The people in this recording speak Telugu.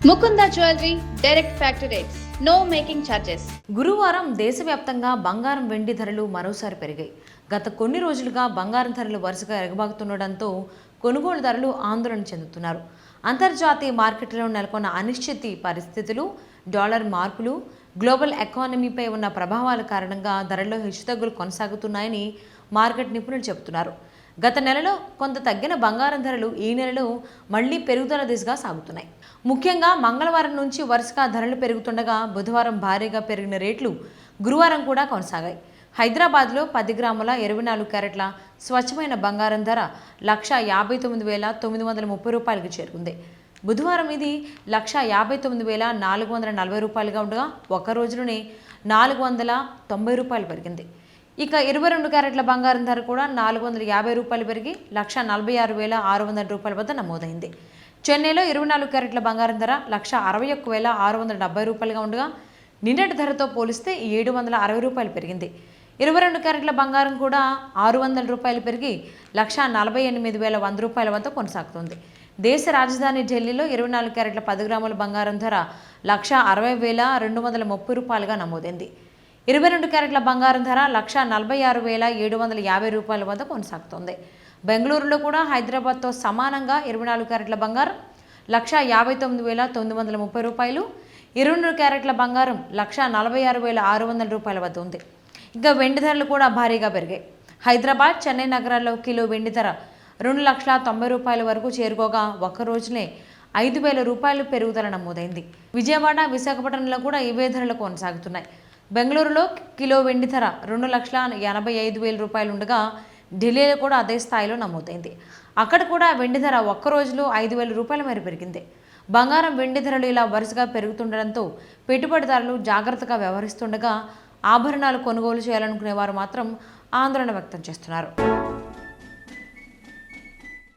Mukunda jewellery direct factory rates, no making charges. గురువారం దేశవ్యాప్తంగా బంగారం వెండి ధరలు మరోసారి పెరిగాయి. గత కొన్ని రోజులుగా బంగారం ధరలు వరుసగా ఎగబాకుతుండటంతో కొనుగోలుదారులు ఆందోళన చెందుతున్నారు. అంతర్జాతీయ మార్కెట్లో నెలకొన్న అనిశ్చితి పరిస్థితులు, డాలర్ మార్పులు, గ్లోబల్ ఎకానమీపై ఉన్న ప్రభావాల కారణంగా ధరల్లో హెచ్చుతగ్గులు కొనసాగుతున్నాయని మార్కెట్ నిపుణులు చెబుతున్నారు. గత నెలలో కొంత తగ్గిన బంగారం ధరలు ఈ నెలలో మళ్లీ పెరుగుదల దిశగా సాగుతున్నాయి. ముఖ్యంగా మంగళవారం నుంచి వరుసగా ధరలు పెరుగుతుండగా బుధవారం భారీగా పెరిగిన రేట్లు గురువారం కూడా కొనసాగాయి. హైదరాబాద్లో 10 గ్రాముల 24 క్యారెట్ల స్వచ్ఛమైన బంగారం ధర 1,59,930 రూపాయలకు చేరుకుంది. బుధవారం ఇది 1,59,440 రూపాయలుగా ఉండగా ఒక్క రోజులోనే 490 రూపాయలు పెరిగింది. ఇక 22 క్యారెట్ల బంగారం ధర కూడా 450 రూపాయలు పెరిగి 1,46,600 రూపాయల వద్ద నమోదైంది. చెన్నైలో 24 క్యారెట్ల బంగారం ధర 1,61,670 రూపాయలుగా ఉండగా నిన్నటి ధరతో పోలిస్తే 760 రూపాయలు పెరిగింది. 22 క్యారెట్ల బంగారం కూడా 600 రూపాయలు పెరిగి 1,48,100 రూపాయల వద్ద కొనసాగుతుంది. దేశ రాజధాని ఢిల్లీలో 24 క్యారెట్ల 10 గ్రాముల బంగారం ధర 1,60,230 రూపాయలుగా నమోదైంది. 22 క్యారెట్ల బంగారం ధర 1,46,750 రూపాయల వద్ద కొనసాగుతోంది. బెంగళూరులో కూడా హైదరాబాద్తో సమానంగా 24 క్యారెట్ల బంగారం 1,59,930 రూపాయలు, 22 క్యారెట్ల బంగారం 1,46,600 రూపాయల వద్ద ఉంది. ఇంకా వెండి ధరలు కూడా భారీగా పెరిగాయి. హైదరాబాద్, చెన్నై నగరాల్లో కిలో వెండి ధర 2,90,000 రూపాయల వరకు చేరుకోగా ఒక్క రోజునే 5,000 రూపాయలు పెరుగుదల నమోదైంది. విజయవాడ, విశాఖపట్నంలో కూడా ఇవే ధరలు కొనసాగుతున్నాయి. బెంగళూరులో కిలో వెండి ధర 2,85,000 రూపాయలు ఉండగా ఢిల్లీలో కూడా అదే స్థాయిలో నమోదైంది. అక్కడ కూడా వెండి ధర ఒక్క రోజులో 5,000 రూపాయల మేర పెరిగింది. బంగారం, వెండి ధరలు ఇలా వరుసగా పెరుగుతుండడంతో పెట్టుబడిదారులు జాగ్రత్తగా వ్యవహరిస్తుండగా ఆభరణాలు కొనుగోలు చేయాలనుకునే వారు మాత్రం ఆందోళన వ్యక్తం చేస్తున్నారు.